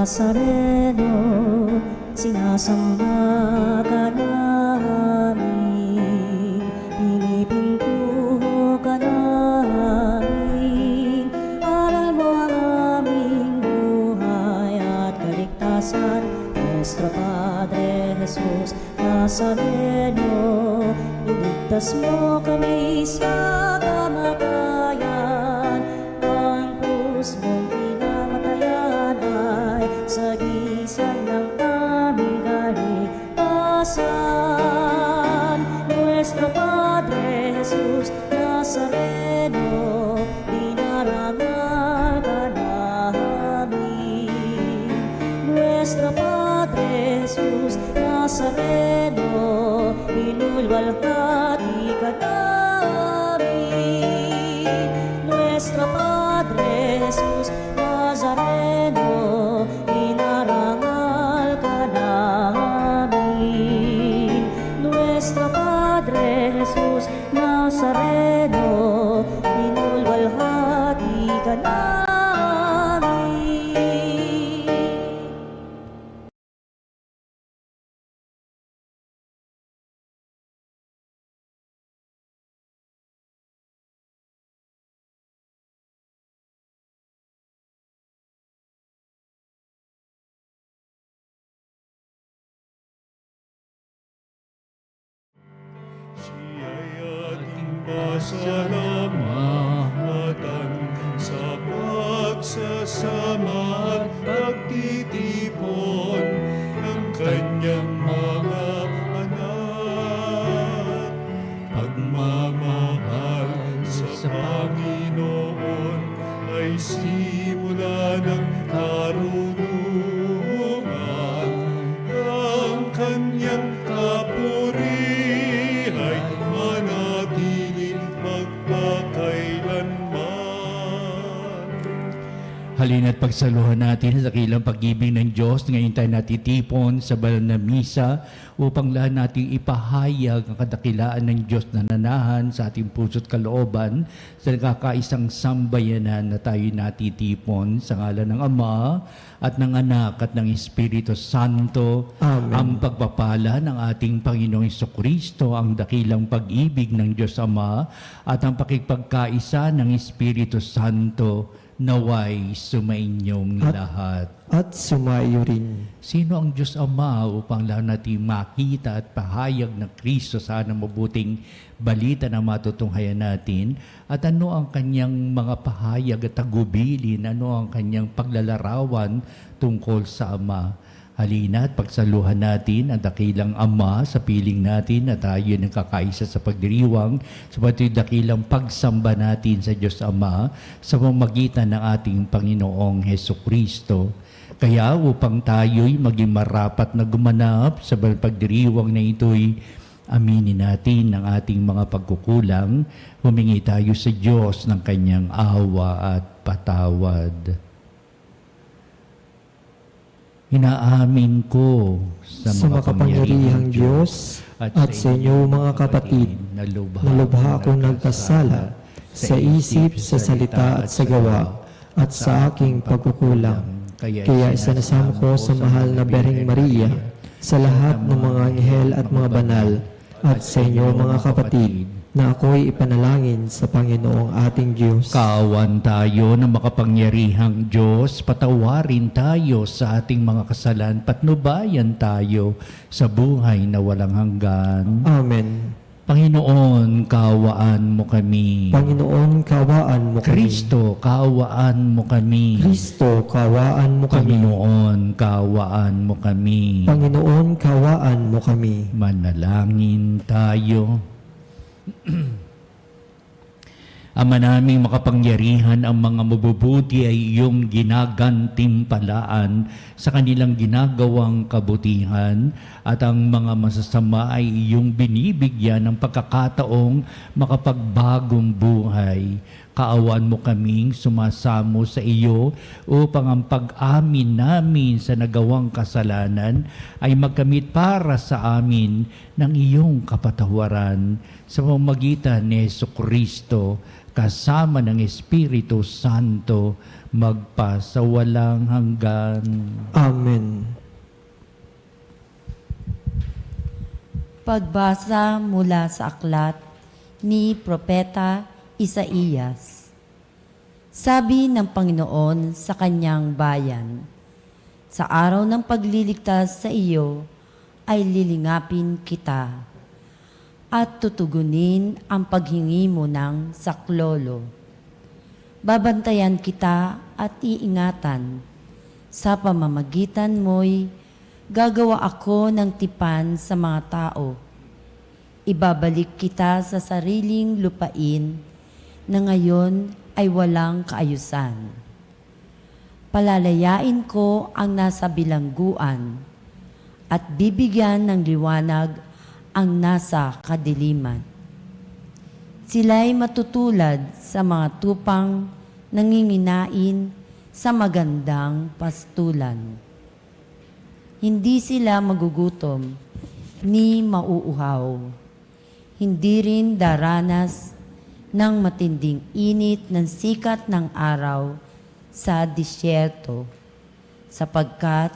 Nazareno, sinasamba ka namin, pinipintuho ka namin, aral mo ang aming buhay at kaligtasan. Nuestro Padre Jesus Nazareno, iligtas mo kami sa kamatayan, ang krus mong pinamatayan ay sagisag ng aming kaligtasan. Nuestro Padre Jesus Nazareno, dinarangal ka namin. Nuestro Padre Jesus Nazareno, inulwalhati ka namin. Nuestro Padre Jesus Nazareno, inarangal ka namin. Nuestro Padre Jesus Nazareno, inulwalhati ka namin. Siya'y ating pasalamatan sa pagsasama at pagtitipon ng kanyang mga anak. Pagmamahal sa Panginoon ay simula ng karunungan. Ang kanyang kapuri ay manatiling magpakailanman. Halina't pagsaluhan natin sa dakilang pag-ibig ng Diyos. Ngayon tayo natitipon sa banal na misa upang lahat nating ipahayag ang kadakilaan ng Diyos na nanahan sa ating puso't kalooban sa nagkakaisang sambayanan na tayo natitipon sa ngalan ng Ama at ng Anak at ng Espiritu Santo. Amen. Ang pagpapala ng ating Panginoong Jesucristo, ang dakilang pag-ibig ng Diyos Ama at ang pakikipagkaisa ng Espiritu Santo naway sumainyong lahat. At sumayo rin. Sino ang Diyos Ama upang lahat natin makita at pahayag ng Kristo sa mabuting balita na matutunghayan natin? At ano ang kanyang mga pahayag at tagubilin? Ano ang kanyang paglalarawan tungkol sa Ama? Halina at pagsaluhan natin ang dakilang Ama sa piling natin na tayo nagkakaisa sa pagdiriwang sa patuloy dakilang pagsamba natin sa Diyos Ama sa pamamagitan ng ating Panginoong Hesukristo. Kaya upang tayo'y maging marapat na gumanap sa pagdiriwang na ito'y aminin natin ang ating mga pagkukulang, humingi tayo sa Diyos ng kanyang awa at patawad. Inaamin ko sa makapangyarihang Diyos at sa inyo mga kapatid na lubha akong nagkasala sa isip, sa salita at sa gawa at sa aking pagkukulang. Kaya isinasamo ko sa mahal na Berheng Maria, sa lahat ng mga anghel at mga banal, at sa inyo mga kapatid, na ako'y ipanalangin sa Panginoong ating Diyos. Kaawan tayo ng makapangyarihang Diyos, patawarin tayo sa ating mga kasalan, patnubayan tayo sa buhay na walang hanggan. Amen. Panginoon, kaawaan mo kami. Panginoon, kaawaan mo kami. Kristo, kaawaan mo kami. Kristo, kaawaan mo kami. Panginoon, kaawaan mo kami. Panginoon, kaawaan mo kami. Manalangin tayo. Ama naming makapangyarihan, ang mga mabubuti ay iyong ginagantimpalaan sa kanilang ginagawang kabutihan at ang mga masasama ay iyong binibigyan ng pagkakataong makapagbagong buhay. Kaawaan mo kaming sumasamo sa iyo upang ang pag-amin namin sa nagawang kasalanan ay magkamit para sa amin ng iyong kapatawaran sa pamamagitan ni Jesucristo kasama ng Espiritu Santo magpasawalang hanggan. Amen. Pagbasa mula sa aklat ni Propeta Isaías. Sabi ng Panginoon sa kanyang bayan, sa araw ng pagliligtas sa iyo ay lilingapin kita at tutugunin ang paghingi mo ng saklolo. Babantayan kita at iingatan. Sa pamamagitan mo'y gagawa ako ng tipan sa mga tao. Ibabalik kita sa sariling lupain na ngayon ay walang kaayusan. Palalayain ko ang nasa bilangguan at bibigyan ng liwanag ang nasa kadiliman. Sila'y matutulad sa mga tupang nanginginain sa magandang pastulan. Hindi sila magugutom ni mauuhaw. Hindi rin daranas ng matinding init ng sikat ng araw sa disyerto, sapagkat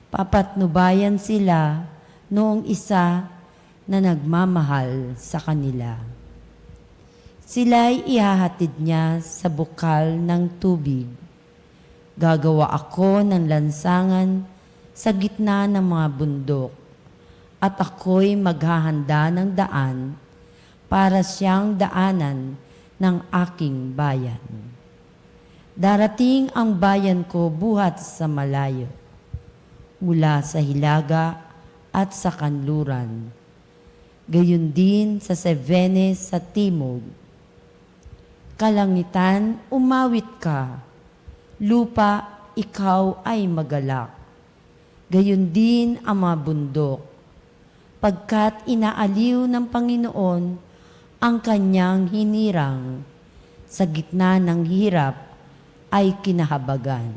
papatnubayan sila noong isa na nagmamahal sa kanila. Sila'y ihahatid niya sa bukal ng tubig. Gagawa ako ng lansangan sa gitna ng mga bundok, at ako'y maghahanda ng daan para siyang daanan ng aking bayan. Darating ang bayan ko buhat sa malayo, mula sa hilaga at sa kanluran, gayon din sa Cevenes sa timog. Kalangitan, umawit ka, lupa, ikaw ay magalak. Gayon din ang mga bundok, pagkat inaaliw ng Panginoon ang kanyang hinirang, sa gitna ng hirap ay kinahabagan.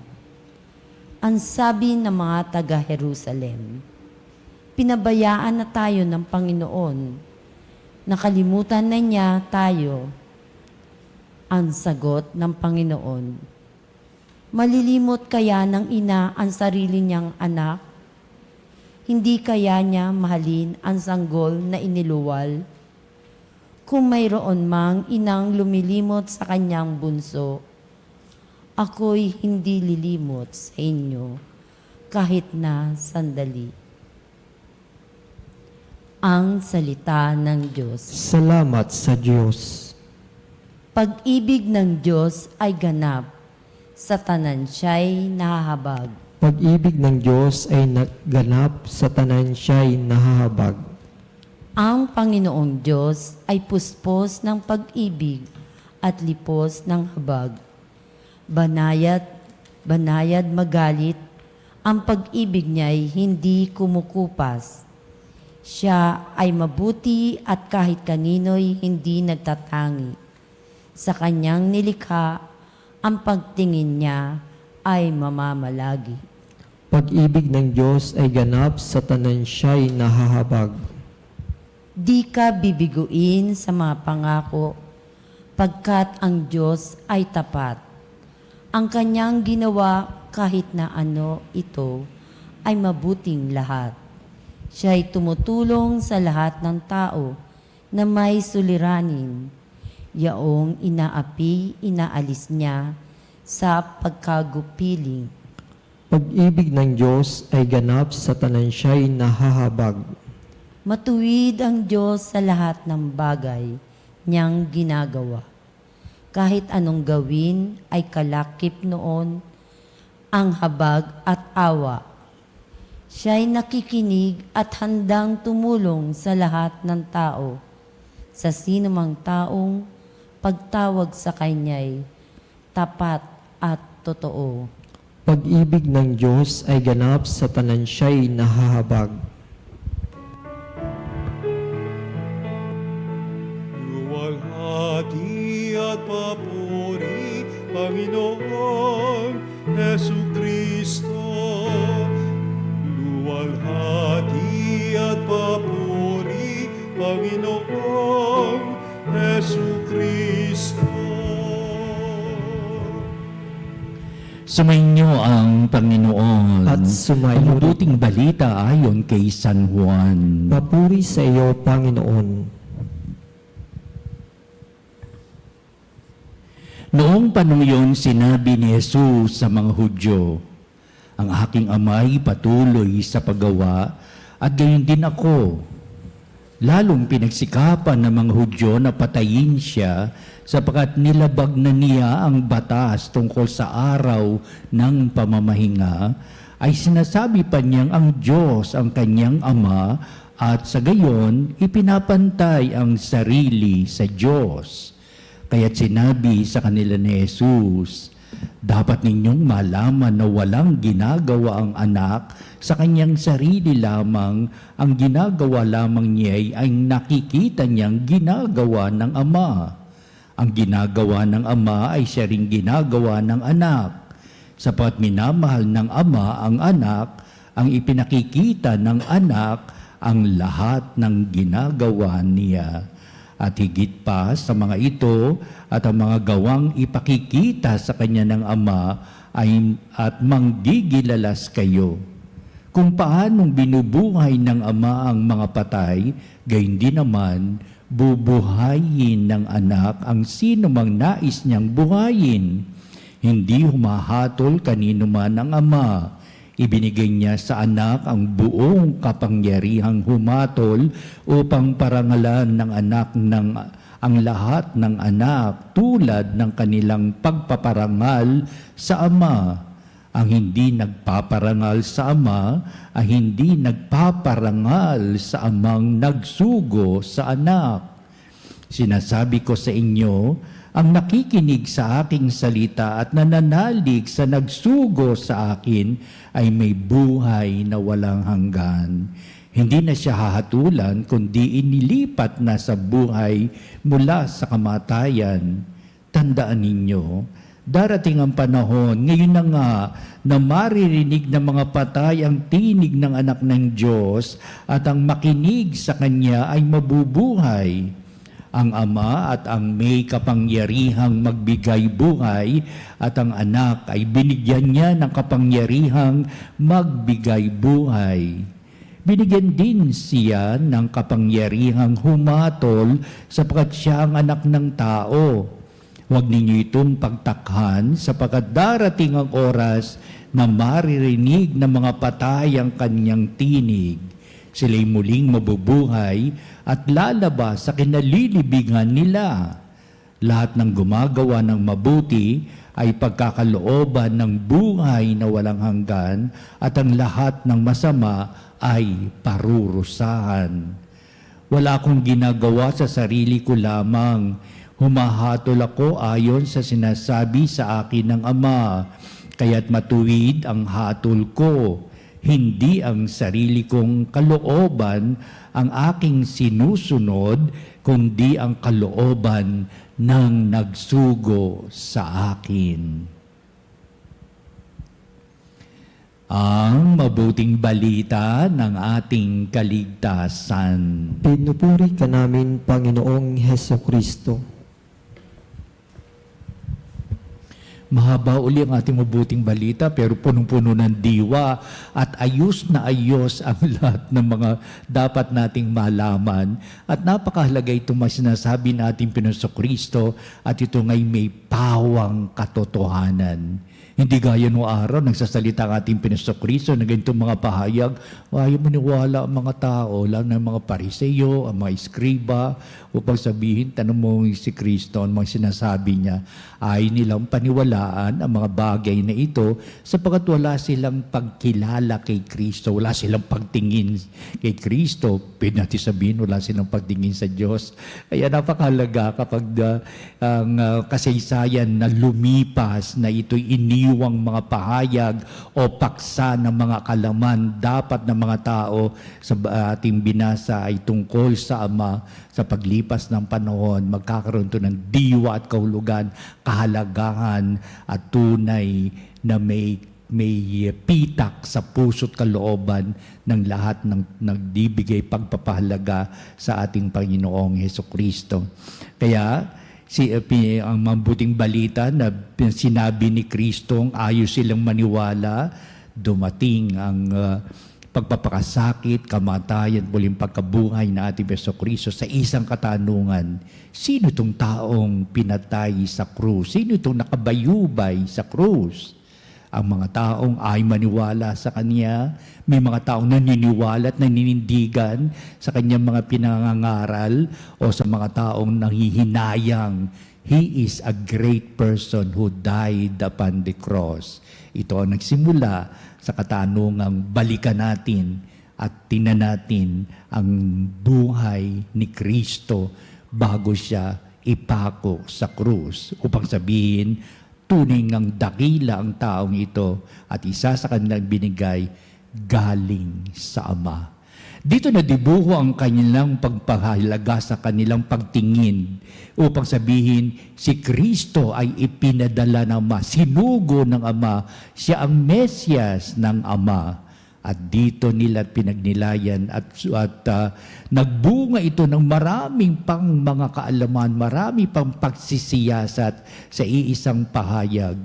Ang sabi ng mga taga-Jerusalem, pinabayaan na tayo ng Panginoon, nakalimutan na niya tayo. Ang sagot ng Panginoon, malilimot kaya ng ina ang sarili niyang anak? Hindi kaya niya mahalin ang sanggol na iniluwal? Kung mayroon mang inang lumilimot sa kanyang bunso, ako'y hindi lilimot sa inyo kahit na sandali. Ang salita ng Diyos. Salamat sa Diyos. Pag-ibig ng Diyos ay ganap, sa tanan siya'y nahahabag. Pag-ibig ng Diyos ay naganap, sa tanan siya'y nahahabag. Ang Panginoong Diyos ay puspos ng pag-ibig at lipos ng habag. Banayad magalit, ang pag-ibig niya'y hindi kumukupas. Siya ay mabuti at kahit kanino'y hindi nagtatangi. Sa kanyang nilikha, ang pagtingin niya ay mamamalagi. Pag-ibig ng Diyos ay ganap, sa tanan siya'y nahahabag. Di ka bibiguin sa mga pangako, pagkat ang Diyos ay tapat. Ang kanyang ginawa kahit na ano ito ay mabuting lahat. Siya'y tumutulong sa lahat ng tao na may suliranin. Yaong inaalis niya sa pagkagupiling. Pag-ibig ng Diyos ay ganap, sa tanan siya'y nahahabag. Matuwid ang Diyos sa lahat ng bagay niyang ginagawa. Kahit anong gawin ay kalakip noon ang habag at awa. Siya'y nakikinig at handang tumulong sa lahat ng tao. Sa sinumang taong pagtawag sa Kanya'y tapat at totoo. Pag-ibig ng Diyos ay ganap, sa tanan siya'y nahahabag. Luwalhati at papuri Jesucristo. Sumainyo ang Panginoon. At sumayo Ang rin. mabuting balita ayon kay San Juan. Papuri sa iyo, Panginoon. Noong panahon yun, sinabi ni Jesus sa mga Hudyo, ang aking ama'y patuloy sa paggawa at gayon din ako. Lalong pinagsikapan ng mga Hudyo na patayin siya sapagkat nilabag na niya ang batas tungkol sa araw ng pamamahinga, ay sinasabi pa niyang ang Diyos ang kanyang ama at sa gayon ipinapantay ang sarili sa Diyos. Kaya't sinabi sa kanila ni Jesus, dapat ninyong malaman na walang ginagawa ang anak sa kanyang sarili lamang, ang ginagawa lamang niya ay nakikita niyang ginagawa ng ama. Ang ginagawa ng ama ay siya ring ginagawa ng anak. Sapat minamahal ng ama ang anak, ang ipinakikita ng anak ang lahat ng ginagawa niya. At higit pa sa mga ito at ang mga gawang ipakikita sa kanya ng Ama at manggigilalas kayo. Kung paanong binubuhay ng Ama ang mga patay, gayon din naman bubuhayin ng anak ang sino mang nais niyang buhayin. Hindi humahatol kanino man ang Ama. Ibinigay niya sa anak ang buong kapangyarihang humatol upang parangalan ng anak ang lahat ng anak tulad ng kanilang pagpaparangal sa Ama. Ang hindi nagpaparangal sa Ama ay hindi nagpaparangal sa Amang nagsugo sa anak. Sinasabi ko sa inyo, ang nakikinig sa aking salita at nananalig sa nagsugo sa akin ay may buhay na walang hanggan. Hindi na siya hahatulan kundi inilipat na sa buhay mula sa kamatayan. Tandaan ninyo, darating ang panahon, ngayon na nga, na maririnig ng mga patay ang tinig ng anak ng Diyos at ang makinig sa Kanya ay mabubuhay. Ang Ama at ang may kapangyarihang magbigay buhay at ang anak ay binigyan niya ng kapangyarihang magbigay buhay. Binigyan din siya ng kapangyarihang humatol sapagkat siya ang anak ng tao. Huwag ninyo itong pagtakhan sapagkat darating ang oras na maririnig ng mga patay ang kanyang tinig. Sila'y muling mabubuhay at lalabas sa kinalilibingan nila. Lahat ng gumagawa ng mabuti ay pagkakalooban ng buhay na walang hanggan at ang lahat ng masama ay parurusahan. Wala akong ginagawa sa sarili ko lamang. Humahatol ako ayon sa sinasabi sa akin ng Ama, kaya't matuwid ang hatol ko. Hindi ang sarili kong kalooban ang aking sinusunod, kundi ang kalooban ng nagsugo sa akin. Ang mabuting balita ng ating kaligtasan. Pinupuri ka namin, Panginoong Hesukristo. Mahaba uli ang ating mabuting balita pero punong-puno ng diwa at ayos na ayos ang lahat ng mga dapat nating malaman. At napakahalaga itong sinasabi natin Pinasokristo at ito ngay may pawang katotohanan. Hindi gaya noong araw, nagsasalita ang ating Pinasokristo na ganitong mga pahayag, ayaw maniwala ang mga tao, lalo na ang mga pariseyo, ang mga iskriba, upang sabihin, tanong mo si Kristo, ang mga sinasabi niya, ay nilang paniwalaan ang mga bagay na ito sapagkat wala silang pagkilala kay Kristo, wala silang pagtingin kay Kristo, pwede natin sabihin, wala silang pagtingin sa Diyos. Kaya napakahalaga kapag ang kasaysayan na lumipas na ito'y iniwang mga pahayag o paksa ng mga kalaman dapat ng mga tao sa ating binasa ay tungkol sa Ama. Sa paglipas ng panahon, magkakaroon ito ng diwa at kahulugan, kahalagahan at tunay na may may pitak sa puso't kalooban ng lahat ng nagbibigay pagpapahalaga sa ating Panginoong Hesukristo. Kaya ang mabuting balita na sinabi ni Kristo, ayos silang maniwala, dumating ang pagpapakasakit, kamatayan, muling pagkabuhay na ating Hesukristo sa isang katanungan. Sino itong taong pinatay sa krus? Sino itong nakabayubay sa krus? Ang mga taong ay maniwala sa Kanya, may mga taong naniniwala at naninindigan sa Kanyang mga pinangangaral o sa mga taong nanghihinayang, He is a great person who died upon the cross. Ito ang nagsimula sa katanungang balikan natin at tingnan natin ang buhay ni Kristo bago siya ipako sa krus upang sabihin, tunay ngang dakila ang taong ito at isa sa kanilang binigay galing sa Ama. Dito na dibuho ang kanilang pagpahalaga sa kanilang pagtingin upang sabihin si Kristo ay ipinadala ng Ama, sinugo ng Ama, siya ang Mesyas ng Ama. At dito nila pinagnilayan at nagbunga ito ng maraming pang mga kaalaman, marami pang pagsisiyasat sa iisang pahayag.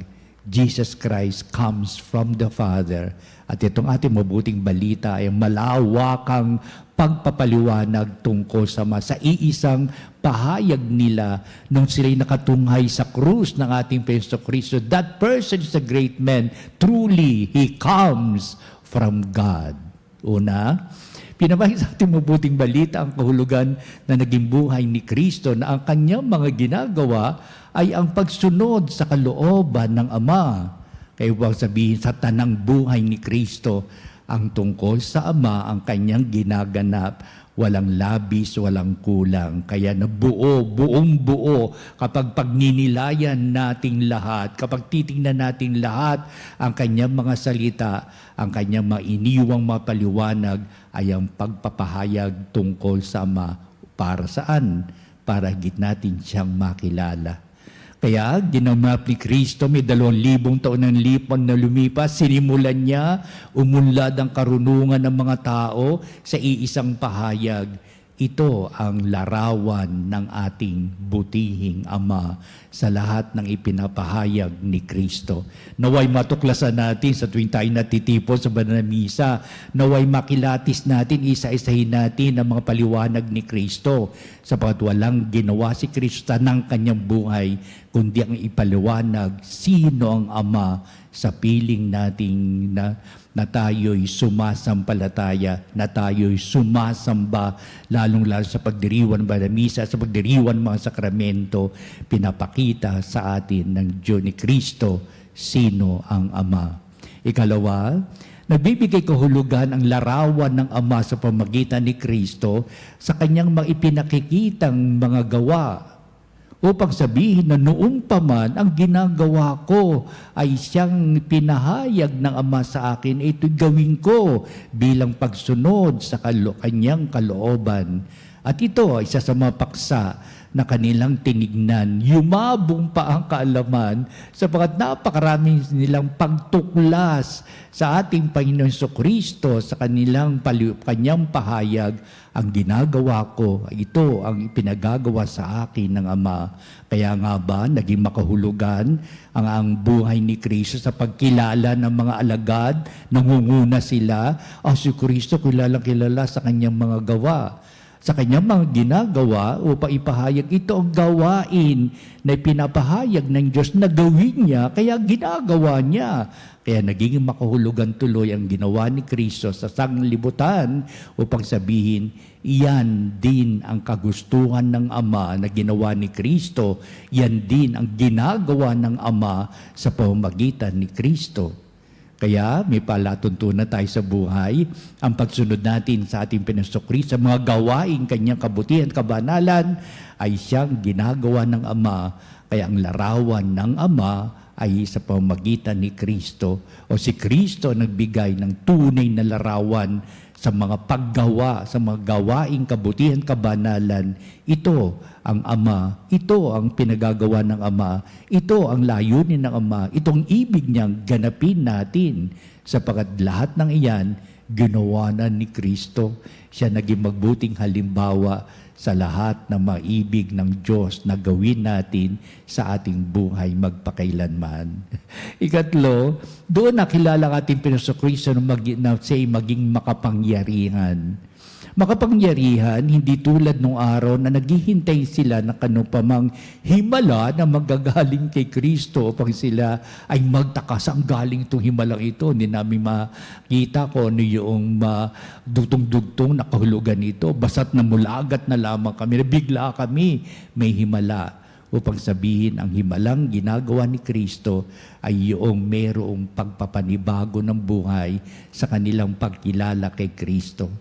Jesus Christ comes from the Father. At itong ating mabuting balita ay malawakang pagpapaliwanag tungkol sa iisang pahayag nila nung sila'y nakatunghay sa krus ng ating Hesukristo. That person is a great man. Truly, he comes from God. Una, pinamahid sa ating mabuting balita ang kahulugan na naging buhay ni Kristo na ang kanyang mga ginagawa ay ang pagsunod sa kalooban ng Ama. Kaya huwag sabihin sa tanang buhay ni Kristo, ang tungkol sa Ama ang kanyang ginaganap, walang labis, walang kulang. Kaya buong buo kapag pagninilayan nating lahat, kapag titingnan nating lahat ang kanyang mga salita, ang kanyang mga iniwang mapaliwanag ay ang pagpapahayag tungkol sa Ama. Para saan? Para higit natin siyang makilala. Kaya ginamap ni Kristo, may 2,000 taon ng lipon na lumipas, sinimulan niya, umunlad ang karunungan ng mga tao sa iisang pahayag. Ito ang larawan ng ating butihing Ama sa lahat ng ipinapahayag ni Kristo. Naway matuklasan natin sa tuwing tayo natitipon sa banal na misa, naway makilatis natin, isa-isahin natin ang mga paliwanag ni Kristo, sapagat walang ginawa si Kristo ng kanyang buhay, kundi ang ipaliwanag sino ang Ama sa piling nating na tayo'y sumasampalataya, na tayo'y sumasamba, lalong-lalo sa pagdiriwan ng banal na misa, sa pagdiriwan ng mga sakramento, pinapakita sa atin ng Diyos ni Kristo sino ang Ama. Ikalawa, nagbibigay kahulugan ang larawan ng Ama sa pamagitan ni Kristo sa kanyang mga ipinakikitang mga gawa, upang sabihin na noong pa man ang ginagawa ko ay siyang pinahayag ng Ama sa akin, ito'y gawin ko bilang pagsunod sa kanyang kalooban. At ito ay isa sa mga paksa na kanilang tinignan. Yumabong pa ang kaalaman sapagat napakarami nilang pagtuklas sa ating Panginoon Jesucristo sa kanyang pahayag. Ang ginagawa ko, ito ang ipinagagawa sa akin ng Ama. Kaya nga ba, naging makahulugan ang buhay ni Kristo sa pagkilala ng mga alagad, nangunguna sila, si Kristo kilala sa kanyang mga gawa. Sa kanyang mga ginagawa upang ipahayag ito ang gawain na pinapahayag ng Diyos na gawin niya, kaya ginagawa niya. Kaya naging makahulugan tuloy ang ginawa ni Kristo sa sanglibutan upang sabihin, iyan din ang kagustuhan ng Ama na ginawa ni Kristo, yan din ang ginagawa ng Ama sa pamamagitan ni Kristo. Kaya may palatuntunan tayo sa buhay, ang pagsunod natin sa ating Panginoon sa mga gawain kanyang kabutihan, kabanalan, ay siyang ginagawa ng Ama. Kaya ang larawan ng Ama ay sa pamamagitan ni Kristo, o si Kristo nagbigay ng tunay na larawan sa mga paggawa, sa mga gawaing kabutihan, kabanalan. Ito ang Ama, ito ang pinagagawa ng Ama, ito ang layunin ng Ama, itong ibig niyang ganapin natin. Sapagkat lahat ng iyan, ginawa na ni Kristo. Siya naging magbuting halimbawa sa lahat ng maibig ng Diyos na gawin natin sa ating buhay magpakailanman. Ikatlo, doon nakilala ang ating Panginoon na siya maging makapangyarihan. Makapangyarihan, hindi tulad nung araw na naghihintay sila ng kanupamang himala na magagaling kay Kristo upang sila ay magtaka saan galing itong himalang ito. Hindi namin makita ko ano yung dugtong-dugtong na kahulugan nito. Basta't namulagat na lamang kami, nabigla kami, may himala. Upang sabihin ang himalang ginagawa ni Kristo ay yung merong pagpapanibago ng buhay sa kanilang pagkilala kay Kristo.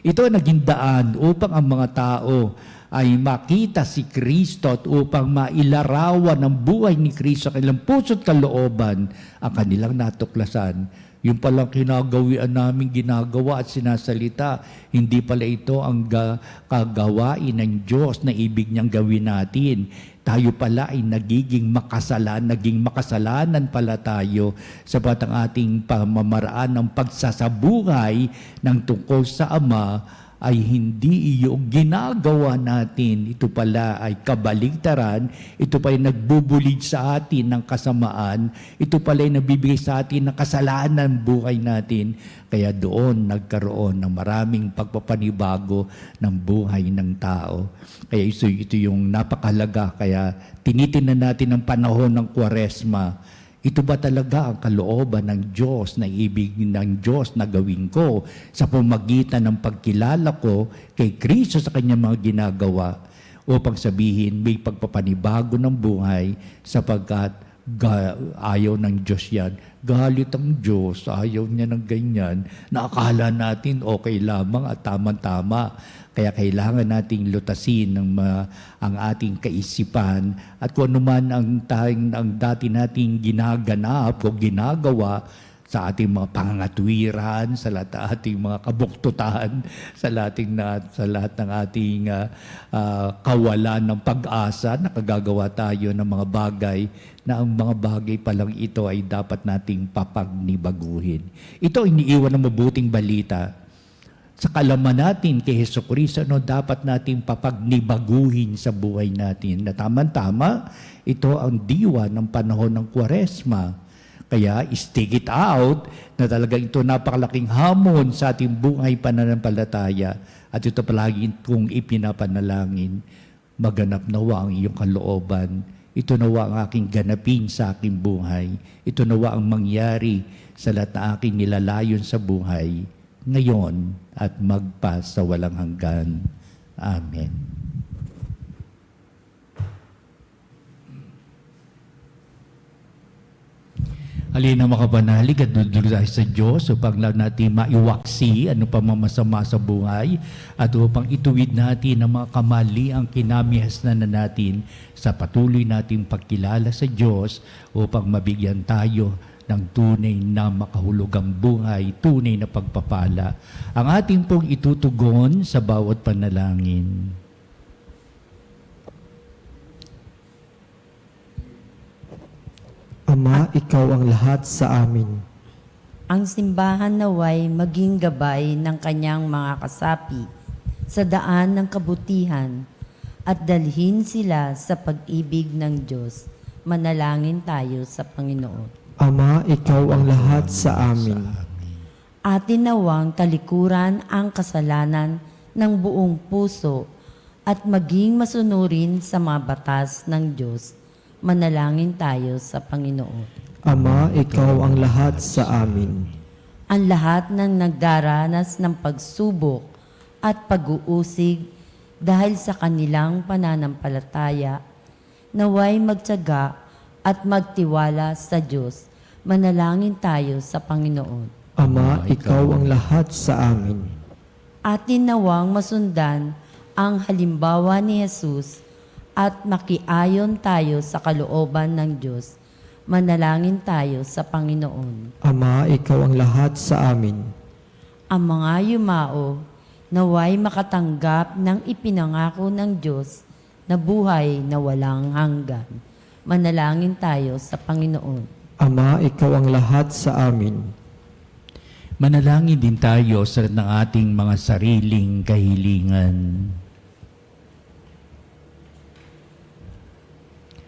Ito ang naging daan upang ang mga tao ay makita si Kristo at upang mailarawan ang buhay ni Kristo sa kanilang puso't kalooban ang kanilang natuklasan. Yung palang kinagawian namin ginagawa at sinasalita, hindi pala ito ang kagawain ng Diyos na ibig niyang gawin natin. Tayo pala ay naging makasalanan pala tayo sapat ang ating pamamaraan ng pagsasabuhay ng tungkol sa Ama ay hindi iyong ginagawa natin. Ito pala ay kabaligtaran. Ito pala ay nagbubulid sa atin ng kasamaan. Ito pala ay nabibigay sa atin ng kasalanan buhay natin. Kaya doon nagkaroon ng maraming pagpapanibago ng buhay ng tao. Kaya ito yung napakahalaga. Kaya tinitingnan natin ang panahon ng Kwaresma. Ito ba talaga ang kalooban ng Diyos, na ibig ng Diyos na gawin ko sa pamagitan ng pagkilala ko kay Kristo sa kanyang mga ginagawa upang sabihin may pagpapanibago ng buhay sapagkat ayaw ng Diyos yan. Galit ang Diyos, ayaw niya ng ganyan. Naakala natin okay lamang at tama-tama. Kaya kailangan nating lutasin ang ating kaisipan at kung ano man ang dati nating ginaganap o ginagawa sa ating mga pangangatwiran, sa lahat ng ating mga kabuktutan, sa lahat ng ating kawalan ng pag-asa, nakagagawa tayo ng mga bagay na ang mga bagay palang ito ay dapat nating papagnibaguhin. Ito iniiwan ng mabuting balita. Sa kalaman natin kay Jesucristo, dapat nating papagnibaguhin sa buhay natin. Na tama-tama, ito ang diwa ng panahon ng Kwaresma. Kaya stick it out na talagang ito napakalaking hamon sa ating buhay pananampalataya. At ito palagi kong ipinapanalangin, maganap nawa ang iyong kalooban. Ito nawa ang aking ganapin sa aking buhay. Ito nawa ang mangyari sa lahat na aking nilalayon sa buhay ngayon at magpa sa walang hanggan. Amen. Halina makabanalig at dudulog tayo sa Diyos upang lang natin maiwaksi ano pa masama sa buhay at upang ituwid natin ang mga kamali ang kinamihasnan na natin sa patuloy nating pagkilala sa Diyos upang mabigyan tayo ng tunay na makahulugang buhay, tunay na pagpapala. Ang ating pong itutugon sa bawat panalangin. Ama, ikaw ang lahat sa amin. Ang simbahan naway maging gabay ng kanyang mga kasapi sa daan ng kabutihan at dalhin sila sa pag-ibig ng Diyos. Manalangin tayo sa Panginoon. Ama, ikaw ang lahat sa amin. Atin nawang talikuran ang kasalanan ng buong puso at maging masunurin sa mga batas ng Diyos. Manalangin tayo sa Panginoon. Ama, ikaw ang lahat sa amin. Ang lahat ng nagdaranas ng pagsubok at pag-uusig dahil sa kanilang pananampalataya, naway magtiyaga at magtiwala sa Diyos. Manalangin tayo sa Panginoon. Ama, ikaw ang lahat sa amin. Atin nawang masundan ang halimbawa ni Jesus at makiayon tayo sa kalooban ng Diyos. Manalangin tayo sa Panginoon. Ama, ikaw ang lahat sa amin. Ang mga yumao naway makatanggap ng ipinangako ng Diyos na buhay na walang hanggan. Manalangin tayo sa Panginoon. Ama, ikaw ang lahat sa amin. Manalangin din tayo sa ng ating mga sariling kahilingan.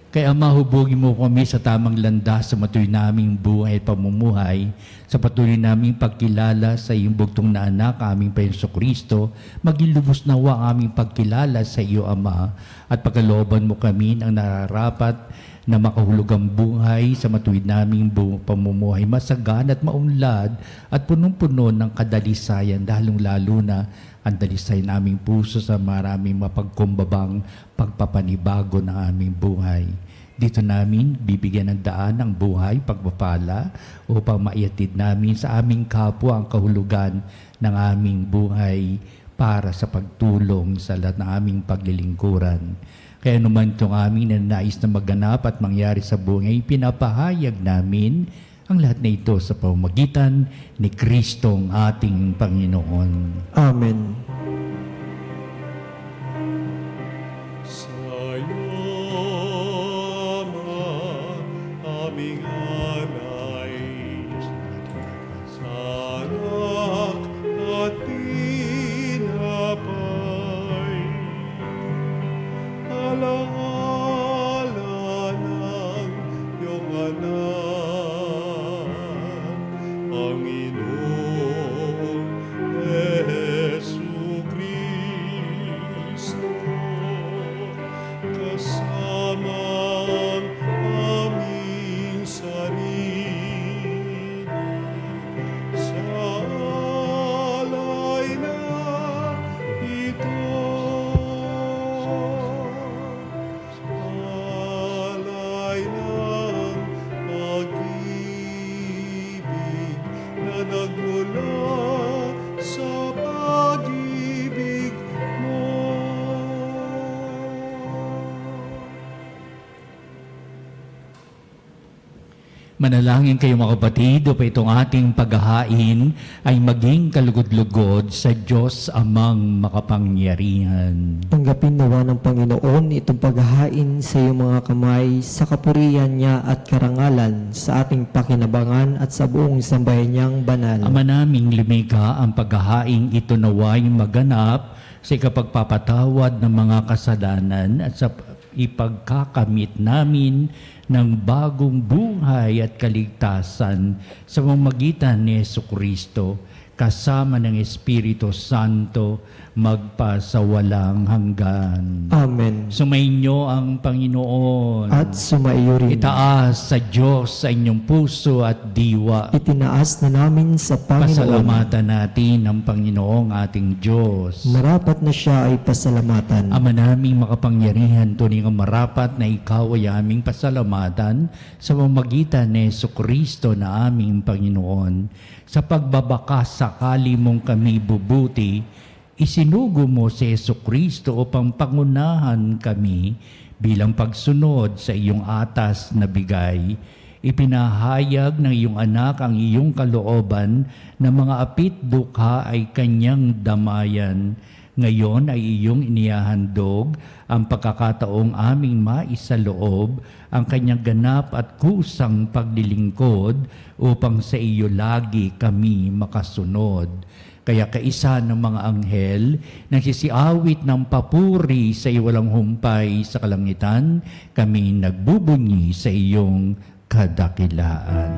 Kaya mahubugin mo kami sa tamang landas sa matuloy naming buhay at pamumuhay, sa patuloy naming pagkilala sa iyong bugtong na anak, aming Panginoon Kristo, maging lubos nawa ang aming pagkilala sa iyo, Ama, at pagkalooban mo kami ng nararapat na makahulugang buhay sa matuwid naming pamumuhay, masagan at maunlad at punong-puno ng kadalisayan, lalong-lalo na ang dalisay naming puso sa maraming mapagkumbabang pagpapanibago ng aming buhay. Dito namin bibigyan ng daan ang buhay, pagpapala, upang maiatid namin sa aming kapwa ang kahulugan ng aming buhay para sa pagtulong sa lahat ng aming paglilingkuran. Kaya naman itong aming nanais na maganap at mangyari sa buhay, pinapahayag namin ang lahat na ito sa pamamagitan ni Kristong ating Panginoon. Amen. Sa'yo, Ama, aming alay, sa anak at tinapay, alaala ng iyong anak, Panginoong Jesucristo, kasama ang aming sarili, sa alay na ito, alay ng pag-ibig na nagmula sa pag-ibig mo. Manalangin kayo mga kapatid, upang itong ating paghahain ay maging kalugod-lugod sa Diyos Amang makapangyarihan. Tanggapin nawa ng Panginoon itong paghahain sa iyong mga kamay sa kapurihan niya at karangalan sa ating pakinabangan at sa buong sambayan niyang banal. Ama naming lumikha, ang paghahain ito naway maganap sa ikapagpapatawad ng mga kasalanan at sa ipagkakamit namin ng bagong buhay at kaligtasan sa pamamagitan ni Jesucristo, kasama ng Espiritu Santo, magpasawalang hanggan. Amen. Sumainyo ang Panginoon. At sumaiyo rin. Itaas sa Diyos sa inyong puso at diwa. Itinaas na namin sa Panginoon. Pasalamatan natin ang Panginoong ating Diyos. Marapat na siya ay pasalamatan. Ama naming makapangyarihan, tunay nga marapat na ikaw ay aming pasalamatan sa pamamagitan ni Jesucristo na aming Panginoon. Sa pagbabakas sakali mong kami bubuti, isinugo mo si Jesucristo upang pangunahan kami bilang pagsunod sa iyong atas na bigay. Ipinahayag ng iyong anak ang iyong kalooban na mga apit dukha ay kanyang damayan. Ngayon ay iyong inihahandog ang pagkakataong aming maisaloob ang kanyang ganap at kusang paglilingkod upang sa iyo lagi kami makasunod. Kaya kaisa ng mga anghel, nagsisiawit ng papuri sa iyo walang humpay sa kalangitan, kami nagbubunyi sa iyong kadakilaan.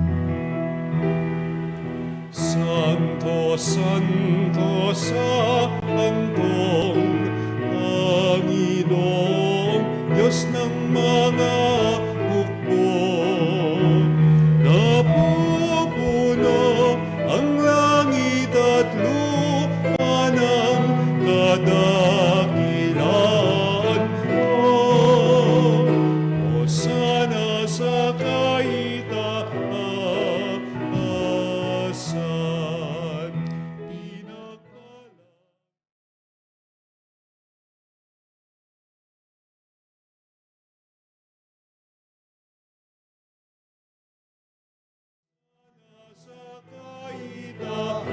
Santo, Santo sa handong Panginoong Diyos ng mga hukbo, napupuno ang langit at lupa ng kadakilaan mo. Hosana sa kaitaasan. Sa kaitaasan.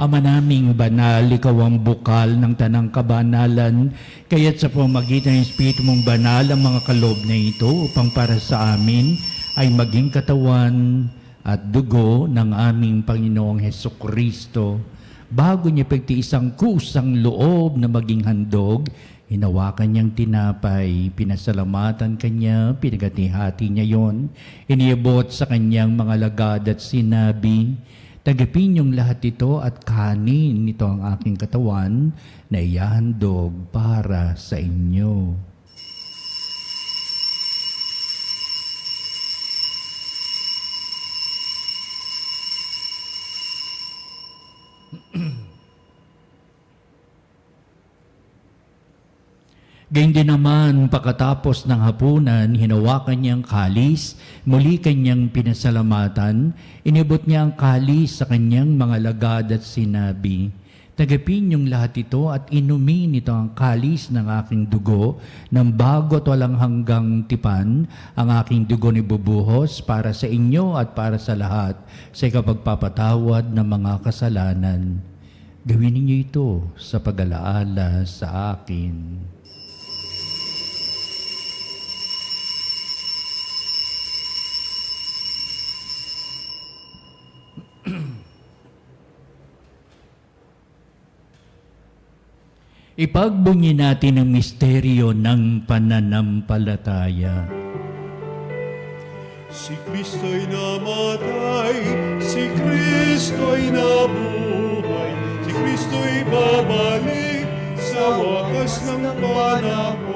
Ama naming banal, ikaw ang bukal ng tanang kabanalan, kaya't sa pamamagitan ng Espiritu mong banal ang mga kaloob na ito upang para sa amin ay maging katawan at dugo ng aming Panginoong Hesukristo. Bago niya pagtiis ang kusang loob na maging handog, hinawakan niyang tinapay, pinasalamatan kanya, pinagati-hati niya yon, iniabot sa kanyang mga lagad at sinabi, "Tagapin niyong lahat ito at kanin, nito ang aking katawan na ihahandog para sa inyo." Gayun din naman, pagkatapos ng hapunan, hinawakan niyang kalis, muli kanyang pinasalamatan, inibot niya ang kalis sa kanyang mga lagad at sinabi, "Tagapin niyong lahat ito at inumin ito ang kalis ng aking dugo, ng bago at walang hanggang tipan, ang aking dugo ni bubuhos para sa inyo at para sa lahat, sa ikapagpapatawad ng mga kasalanan. Gawin ninyo ito sa pag-alaala sa akin." Ipagbunyi natin ang misteryo ng pananampalataya. Si Kristo'y namatay, si Kristo'y nabuhay, si Kristo'y babalik sa wakas ng panahon.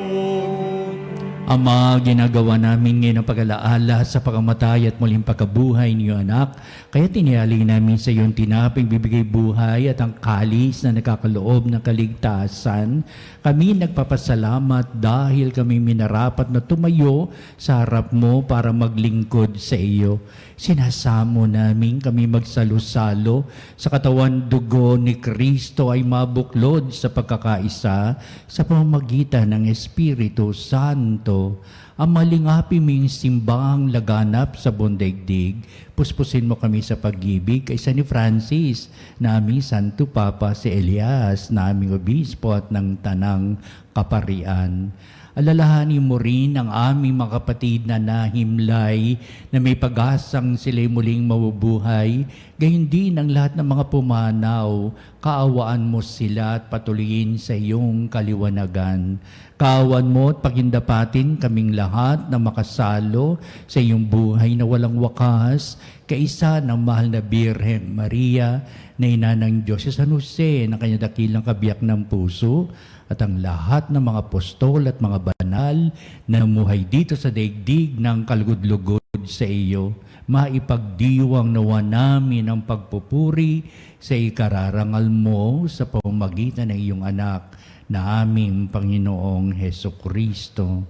Ama, ginagawa namin ngayon ang pag-alaala sa pagkamatay at muling pagkabuhay niyo, anak. Kaya tinihaling namin sa iyong tinaping bibigay buhay at ang kalis na nakakaloob ng kaligtasan. Kami nagpapasalamat dahil kami minarapat na tumayo sa harap mo para maglingkod sa iyo. Sinasamo namin kami magsalo-salo sa katawan dugo ni Kristo ay mabuklod sa pagkakaisa sa pamamagitan ng Espiritu Santo. Ang malingapi ming simbang laganap sa bundaigdig, puspusin mo kami sa pag-ibig kaysa ni Francis, naming Santo Papa si Elias, naming Obispo at ng Tanang Kaparian. Alalahanin mo rin ang aming mga kapatid na nahimlay na may pag-asang sila'y muling mabubuhay, gayon din ang lahat ng mga pumanaw. Kaawaan mo sila at patuloyin sa iyong kaliwanagan. Kaawaan mo at pagindapatin kaming lahat na makasalo sa iyong buhay na walang wakas, kaisa ng mahal na Birhen Maria, na ina ng Diyos, si San Jose na kanyang dakilang kabiyak ng puso, at ang lahat ng mga apostol at mga banal na namuhay dito sa daigdig ng kalugod-lugod sa iyo, maipagdiwang nawa namin ang pagpupuri sa ikararangal mo sa pamamagitan ng iyong anak na aming Panginoong Hesukristo.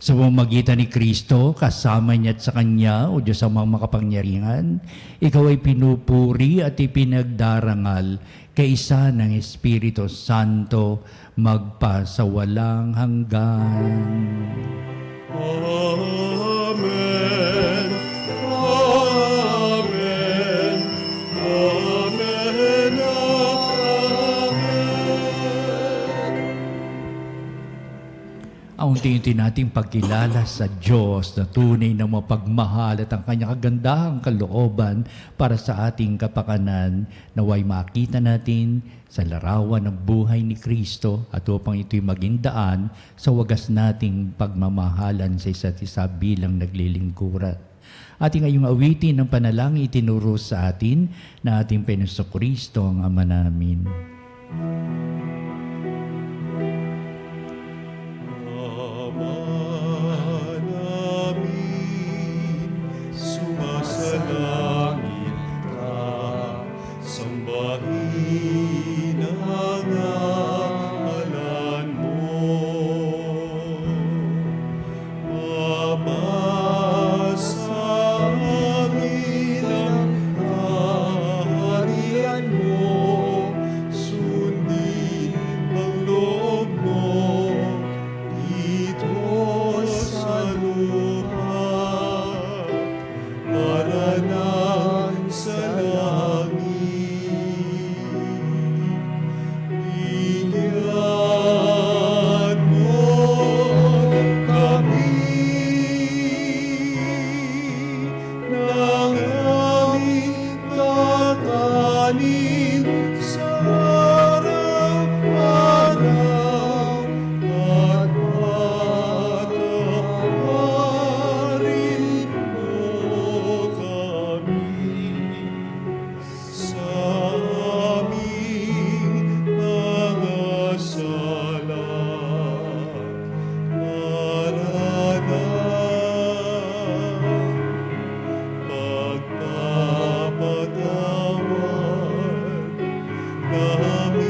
Sa pamamagitan ni Kristo, kasama niya at sa Kanya, o Diyos amang makapangyarihan, ikaw ay pinupuri at ipinagdarangal kaisa ng Espiritu Santo magpasawalang hanggan. Amen. Amen. Amen. Ang unti-unti nating pagkilala sa Diyos na tunay na mapagmahal at ang kanyang kagandahang kalooban para sa ating kapakanan, naway makita natin sa larawan ng buhay ni Kristo at upang ito'y maging daan sa wagas nating pagmamahalan sa isa't isa bilang naglilingkuran. Ating ngayong awitin ng panalangin itinuro sa atin na ating Panginoong Kristo ang Ama namin. Sumasalangit ka, sambahin ang ngalan mo. Ama, sa amin ang kaharian mo, sundin alalahanin sa araw-araw at patawarin mo kami sa aming mga sala para na pagpapatawad namin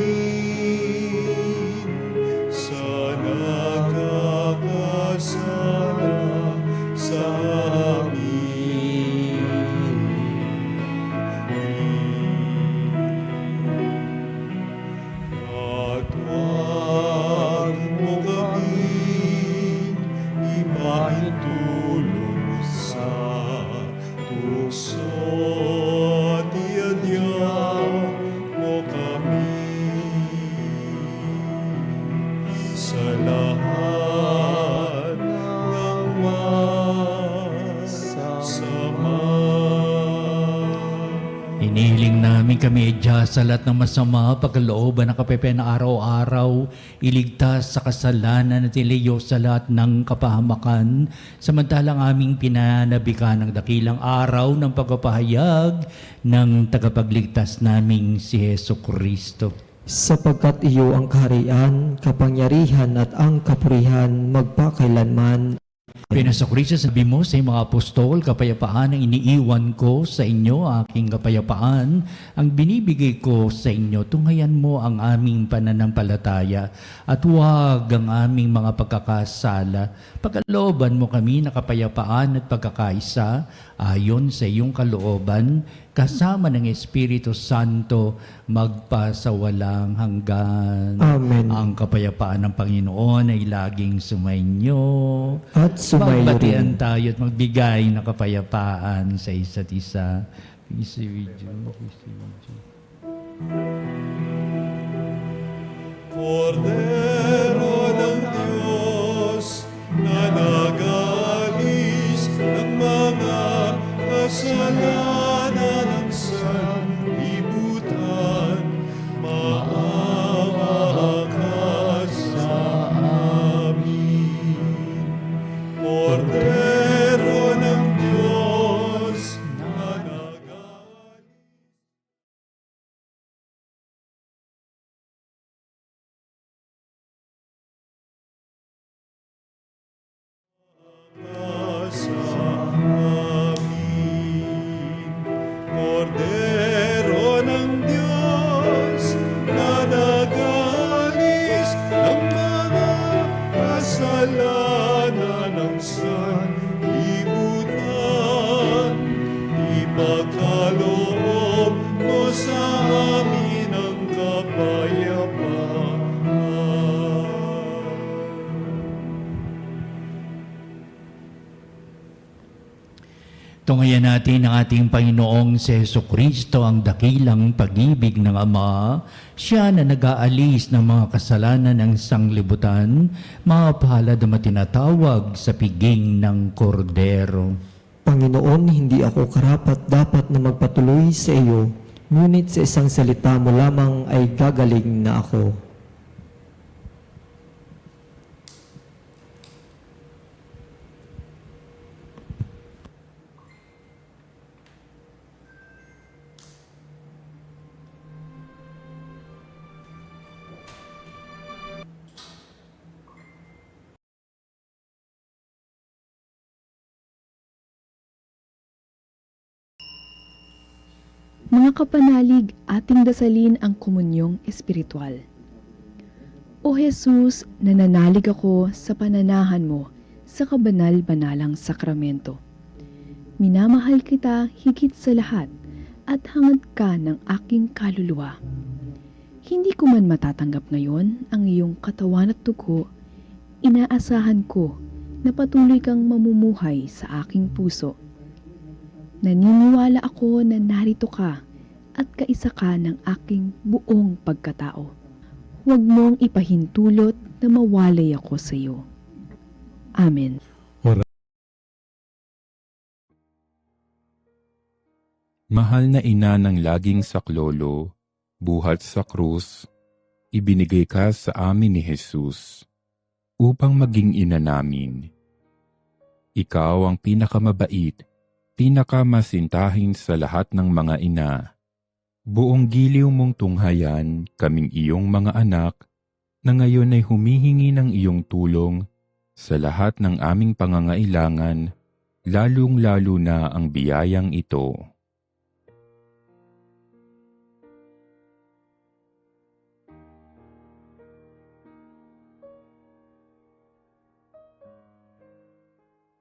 sa nakakasala sa amin. At huwag mo kaming ipahintulog sa tukso at iadya mo kami sa lahat ng masama. Inihiling namin kami adya sa lahat ng masama, pagkalooban ng kapepen na araw-araw, iligtas sa kasalanan at iliyo sa lahat ng kapahamakan, samantalang aming pinanabikan ng dakilang araw ng pagpapahayag ng tagapagligtas naming si Heso Kristo. Sapagkat iyo ang kaharian, kapangyarihan at ang kapurihan magpakailanman. Pinasakristo, sabi mo sa iyong mga apostol, kapayapaan ang iniiwan ko sa inyo, aking kapayapaan ang binibigay ko sa inyo. Tunghayan mo ang aming pananampalataya at huwag ang aming mga pagkakasala. Pagkalooban mo kami na kapayapaan at pagkakaisa ayon sa iyong kalooban, kasama ng Espiritu Santo magpasawalang hanggan. Amen. Ang kapayapaan ng Panginoon ay laging sumainyo. At sumayo Magbatian rin. tayo at magbigay ng kapayapaan sa isa't isa. Peace be with you. Peace be with you. Kordero ng Diyos na nag-alis ng mga kasalanan ng sanlibutan, maawa ka sa amin. Kordero ng Diyos na nag-alis sa amin. Kordero ng Diyos na nag-alis ng mga kasalanan ng sanlibutan, ipagkaloob mo sa amin ang kapayapaan. Tunghayan natin ang ating Panginoong si Heso Kristo, ang dakilang pag-ibig ng Ama. Siya na nag-aalis ng mga kasalanan ng sanglibutan, mapalad na matinatawag sa piging ng kordero. Panginoon, hindi ako karapat dapat na magpatuloy sa iyo, ngunit sa isang salita mo lamang ay gagaling na ako. Mga kapanalig, ating dasalin ang komunyong espiritual. O Jesus, nananalig ako sa pananahan mo sa kabanal-banalang sakramento. Minamahal kita higit sa lahat at hangad ka ng aking kaluluwa. Hindi ko man matatanggap ngayon ang iyong katawan at dugo, inaasahan ko na patuloy kang mamumuhay sa aking puso. Naniniwala ako na narito ka at kaisa ka ng aking buong pagkatao. Huwag mong ipahintulot na mawalay ako sa iyo. Amen. Mahal na ina ng laging saklolo, buhat sa krus, ibinigay ka sa amin ni Jesus upang maging ina namin. Ikaw ang pinakamabait, pinakamasintahin sa lahat ng mga ina. Buong giliw mong tunghayan kaming iyong mga anak na ngayon ay humihingi ng iyong tulong sa lahat ng aming pangangailangan, lalong-lalo na ang biyayang ito.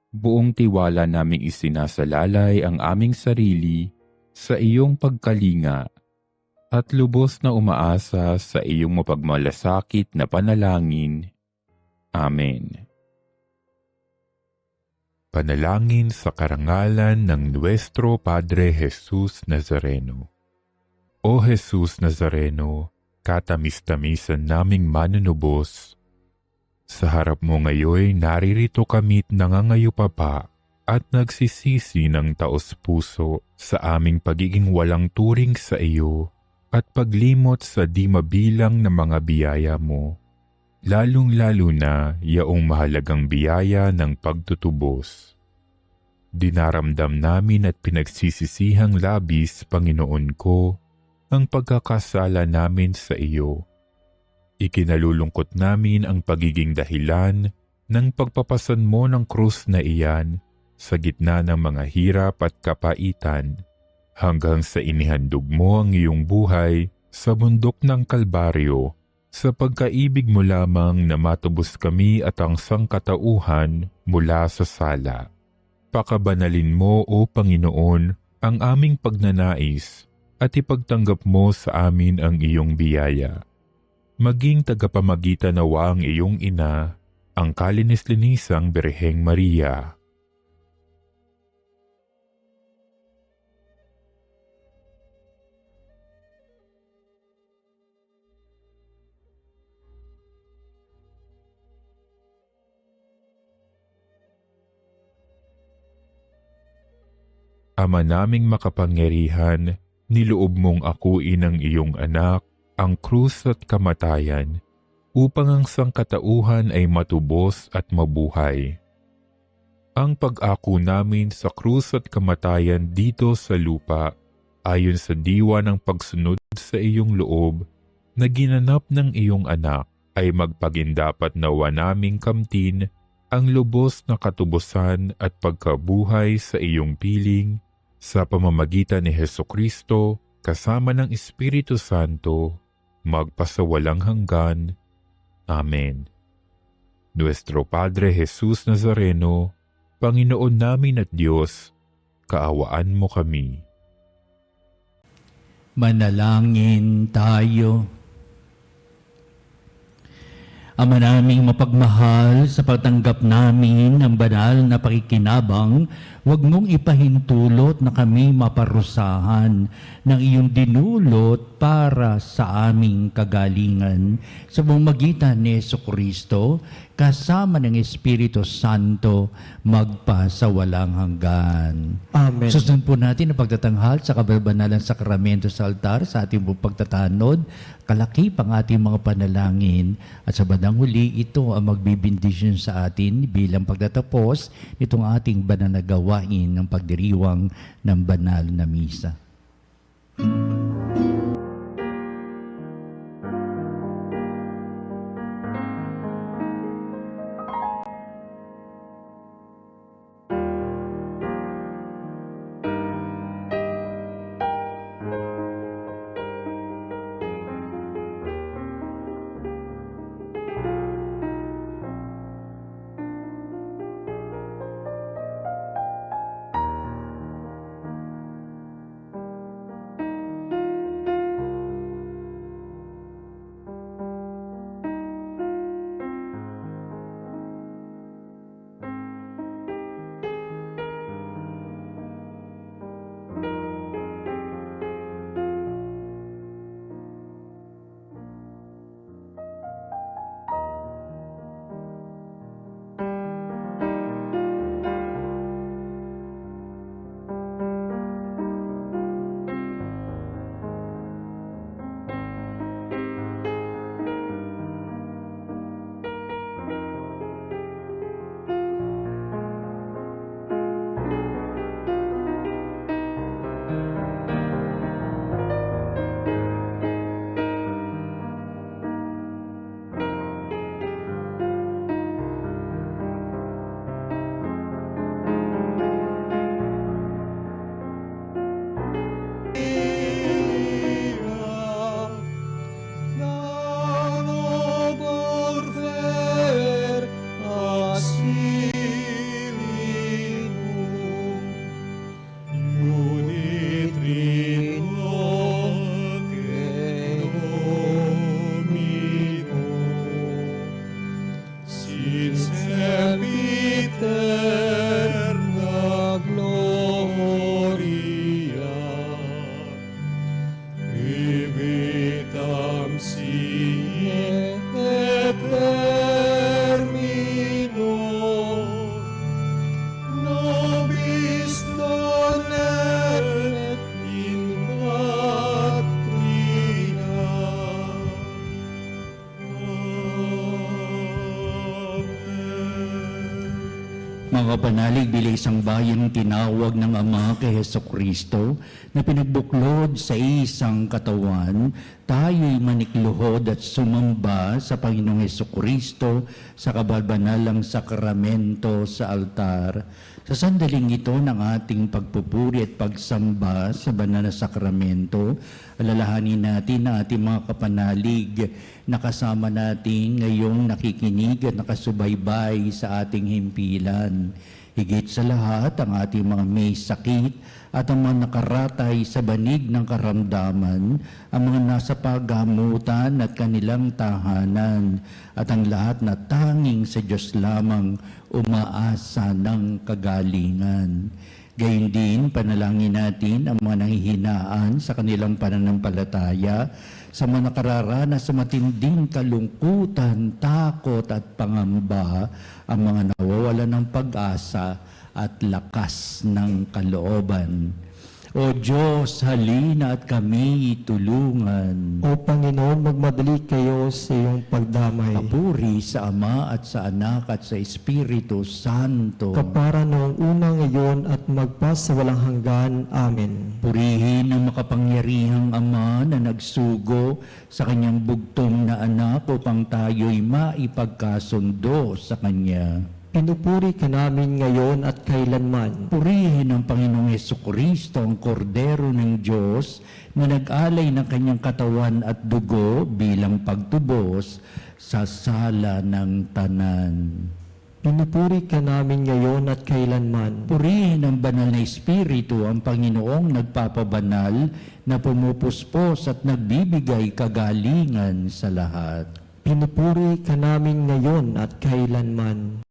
Buong tiwala naming isinasalalay ang aming sarili sa iyong pagkalinga at lubos na umaasa sa iyong mapagmalasakit na panalangin. Amen. Panalangin sa karangalan ng Nuestro Padre Jesus Nazareno. O Jesus Nazareno, katamis-tamisan naming manunubos, sa harap mo ngayon naririto kami't nangangayupapa at nagsisisi ng taos-puso sa aming pagiging walang turing sa iyo at paglimot sa di mabilang na mga biyaya mo, lalong-lalo na yaong mahalagang biyaya ng pagtutubos. Dinaramdam namin at pinagsisisihang labis, Panginoon ko, ang pagkakasala namin sa iyo. Ikinalulungkot namin ang pagiging dahilan ng pagpapasan mo ng krus na iyan sa gitna ng mga hirap at kapaitan hanggang sa inihandog mo ang iyong buhay sa bundok ng Kalbaryo sa pagkaibig mo lamang na matubos kami at ang sangkatauhan mula sa sala. Pakabanalin mo, O Panginoon, ang aming pagnanais at ipagtanggap mo sa amin ang iyong biyaya. Maging tagapamagitan nawa ang iyong ina, ang kalinis-linisang Birheng Maria. Ama naming makapangyarihan, niloob mong akuin ang iyong anak, ang krus at kamatayan, upang ang sangkatauhan ay matubos at mabuhay. Ang pag-ako namin sa krus at kamatayan dito sa lupa, ayon sa diwa ng pagsunod sa iyong loob, na ginanap ng iyong anak, ay magpagindapat nawa naming kamtin ang lubos na katubusan at pagkabuhay sa iyong piling, sa pamamagitan ni Hesukristo, kasama ng Espiritu Santo, magpasawalang hanggan. Amen. Nuestro Padre Jesus Nazareno, Panginoon namin at Diyos, kaawaan mo kami. Manalangin tayo. Ama naming mapagmahal, sa pagtanggap namin ng banal na pakikinabang, huwag mong ipahintulot na kami maparusahan ng iyong dinulot para sa aming kagalingan. Sa pamamagitan ni Jesucristo, kasama ng Espiritu Santo, magpasawalang hanggan. Amen. Susunod po natin ang pagtatanghal sa kababanalang sakramento sa altar sa ating pagtatanod, kalakip ang ating mga panalangin, at sa bandang huli, ito ang magbibindisyon sa atin bilang pagtatapos nitong ating banal na gawain ng pagdiriwang ng banal na misa. Mga panalig bilang isang bayang tinawag ng Ama kay Heso Kristo na pinagbuklod sa isang katawan, tayo'y manikluhod at sumamba sa Panginoong Heso Kristo sa kabalbanalang sakramento sa altar. Sa sandaling ito ng ating pagpupuri at pagsamba sa banal na sakramento, alalahanin natin ang ating mga kapanalig na kasama natin ngayong nakikinig at nakasubaybay sa ating himpilan. Higit sa lahat, ang ating mga may sakit at ang mga nakaratay sa banig ng karamdaman, ang mga nasa paggamutan at kanilang tahanan, at ang lahat na tanging sa Diyos lamang umaasa ng kagalingan. Gayun din, panalangin natin ang mga nanghihinaan sa kanilang pananampalataya, sa mga nakararanas sa matinding kalungkutan, takot at pangamba, ang mga nawawalan ng pag-asa at lakas ng kalooban. O Diyos, halina at kami tulungan. O Panginoon, magmadali kayo sa iyong pagdamay. Papuri sa Ama at sa Anak at sa Espiritu Santo. Kapara noong una ngayon at magpas sa walang hanggan. Amen. Purihin ang makapangyarihang Ama na nagsugo sa kanyang bugtong na anak upang tayo'y maipagkasundo sa Kanya. Pinupuri ka namin ngayon at kailanman. Purihin ang Panginoong Hesukristo, ang Kordero ng Diyos, na nag-alay ng kanyang katawan at dugo bilang pagtubos sa sala ng tanan. Pinupuri ka namin ngayon at kailanman. Purihin ang banal na Espiritu, ang Panginoong nagpapabanal, na pumupuspos at nagbibigay kagalingan sa lahat. Pinupuri ka namin ngayon at kailanman.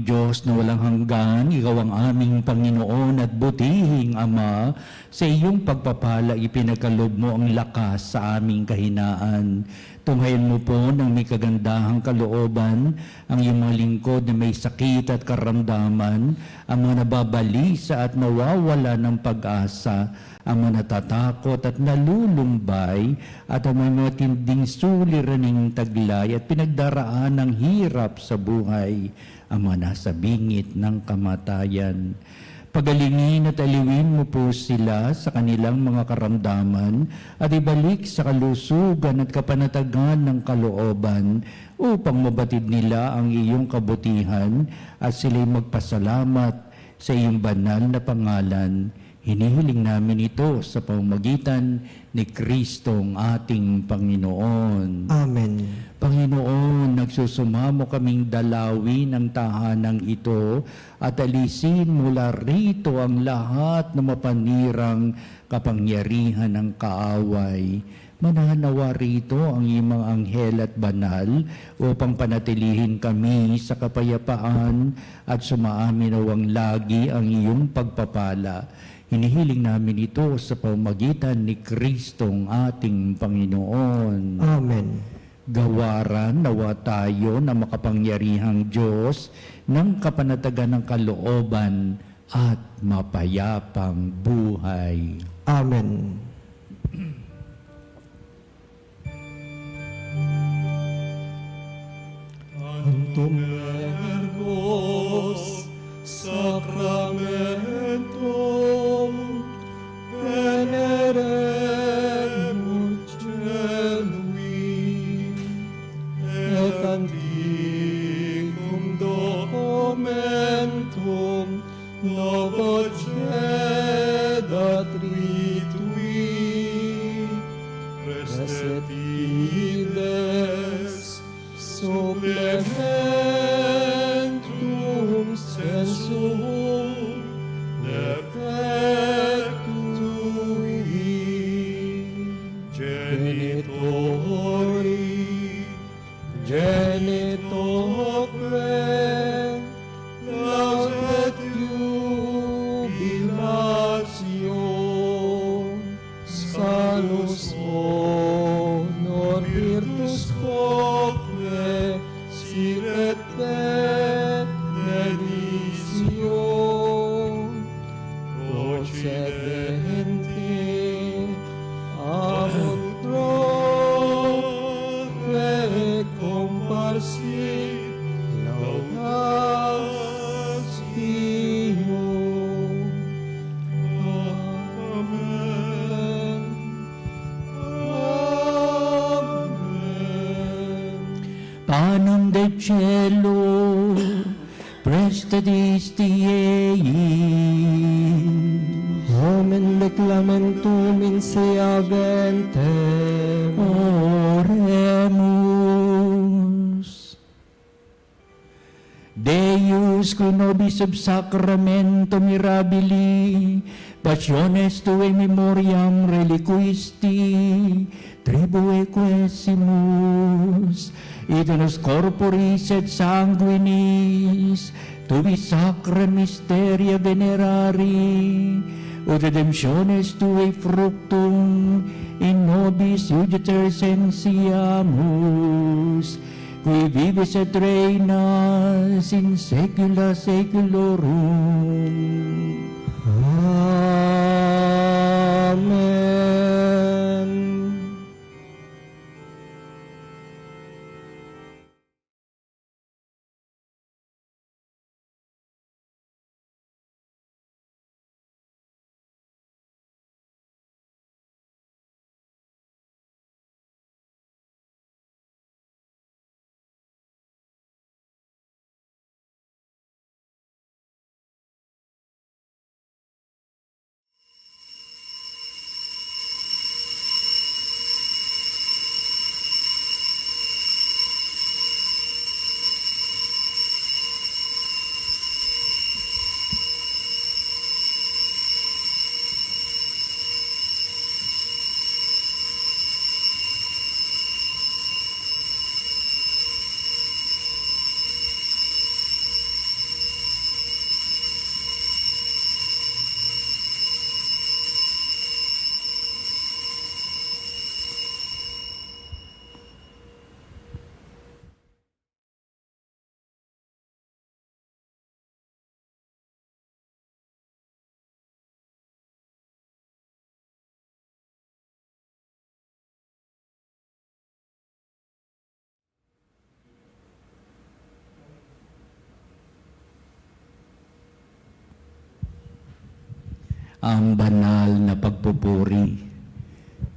Diyos na walang hanggan, ikaw ang aming Panginoon at butihing Ama, sa iyong pagpapala ipinagkalob mo ang lakas sa aming kahinaan. Tunghayan mo po ng may kagandahang kalooban ang iyong mga lingkod na may sakit at karamdaman, ang mga nababalisa at nawawala ng pag-asa, ang mga natatakot at nalulumbay, at ang mga tinding suliraning taglay at pinagdaraan ng hirap sa buhay, ang mga nasa bingit ng kamatayan. Pagalingin at aliwin mo po sila sa kanilang mga karamdaman at ibalik sa kalusugan at kapanatagan ng kalooban upang mabatid nila ang iyong kabutihan at sila'y magpasalamat sa iyong banal na pangalan. Hinihiling namin ito sa pamamagitan ni Kristong ating Panginoon. Amen. Panginoon, nagsusumamo kaming dalawin ang tahanang ito at alisin mula rito ang lahat na mapanirang kapangyarihan ng kaaway. Mananawa rito ang iyong anghel at banal upang panatilihin kami sa kapayapaan at sumaaminaw lagi ang iyong pagpapala. Hinihiling namin ito sa pamamagitan ni Kristong ating Panginoon. Amen. Gawaran nawa tayo na makapangyarihang Diyos ng kapanatagan ng kalooban at mapayapang buhay. Amen. Antum ergos sacramentum veneremur celui et antiquum documentum novo cedat ritui receptibles supplementum sensum defectui genitoque laudet jubilatio salus honor virtus quoque siret benedictio procedente amut proque comparsit laudatio. Amen. Amen. Panem de cielo, presta disti eis. Omen declamentum in sea ventem. Oremus. Deus, qui nobis sub sacramento mirabili, passiones tuae memoriam reliquisti, tribue quesimus, et nos corporis et sanguinis, tubi sacra mysteria venerari, ut redemptiones tuae fructum in nobis iuditor sensiamus, qui vivis et reinas in saecula saeculorum. Amen. Ang banal na pagpupuri.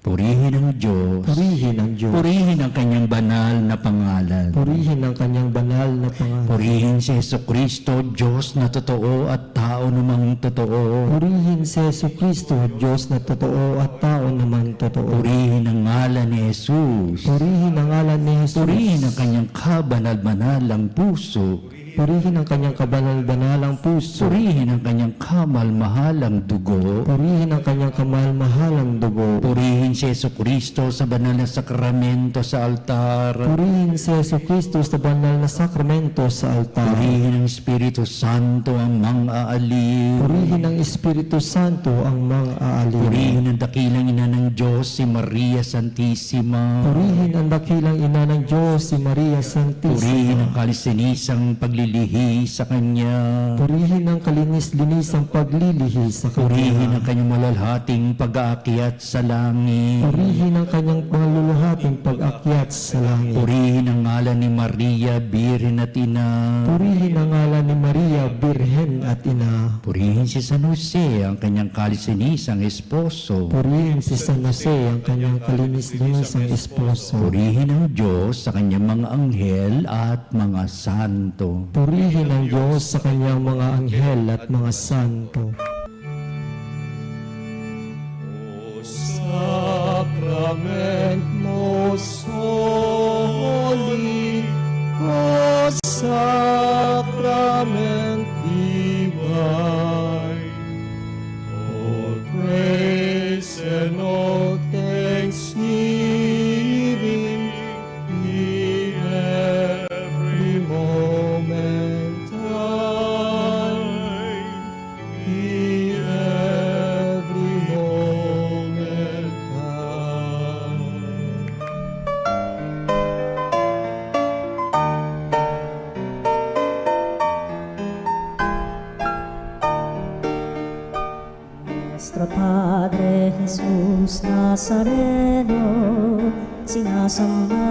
Purihin ang Diyos. Purihin ang Diyos. Purihin ang kanyang banal na pangalan. Purihin ang kanyang banal na pangalan. Purihin si Jesucristo, Diyos na totoo at tao namang totoo. Purihin si Jesucristo, Diyos na totoo at tao naman totoo. Purihin ang ngalan ni Jesus. Purihin ang ngalan ni Jesus. Purihin ang kanyang kabanal-banalang puso. Purihin ang kanyang kabanal-banalang puso. Purihin ang kanyang kamal-mahalang dugo. Purihin ang kanyang kamal-mahalang dugo. Purihin si Jesucristo sa banal na sakramento sa altar. Purihin si Jesucristo sa banal na sakramento sa altar. Purihin ang Espiritu Santo ang mang-aaliw. Purihin ang Espiritu Santo ang mang-aaliw. Purihin ang dakilang ina ng Diyos, si Maria Santissima. Purihin ang dakilang ina ng Diyos, si Maria Purihin Santissima. ang kalisinisang paglilihi sa Kanya. Purihin ang kalinis-linisang paglilihi sa Purihin ang Kanya. kanyang malalhating pag-aakyat sa langit. Purihin ang kanyang maluluhating pag-akyat sa langit. Purihin ang ngalan ni Maria, Birhen at Ina. Purihin ang ngalan ni Maria, Birhen at Ina. Purihin si San Jose, ang kanyang kalisinisang esposo. Purihin si San Jose, ang kanyang kalinis-linisang esposo. Purihin ang Diyos sa kanyang mga anghel at mga santo. Purihin ang Diyos sa kanyang mga anghel at mga santo. O Sacrament most holy, O Sacrament divine, all praise and all thanksgiving in every moment time, in every moment time. Nuestro Padre Jesus Nazareno, sinasamba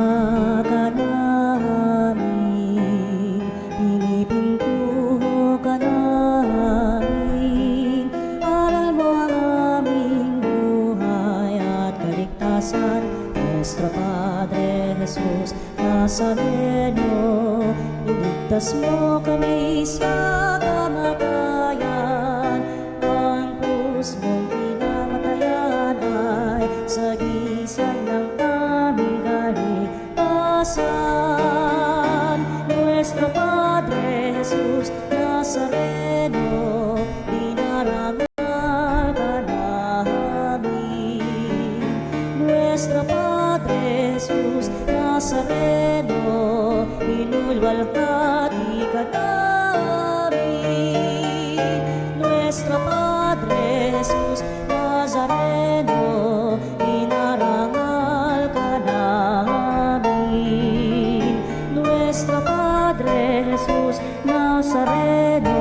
ka namin, pinipintuho ka namin, aral mo ang aming buhay at kaligtasan. Nuestro Padre Jesus Nazareno, iligtas mo kami sa kamatayan, ang krus mong pinamatayan ay sagisag ng aming kaligtasan. Nuestro Padre Jesus Nazareno, dinarangal ka namin. Nuestro Padre Jesus Nazareno, inulwalhati ka namin. Nuestro Padre Jesus Nazareno, inarangal ka namin. Nuestro Padre Jesus Nazareno,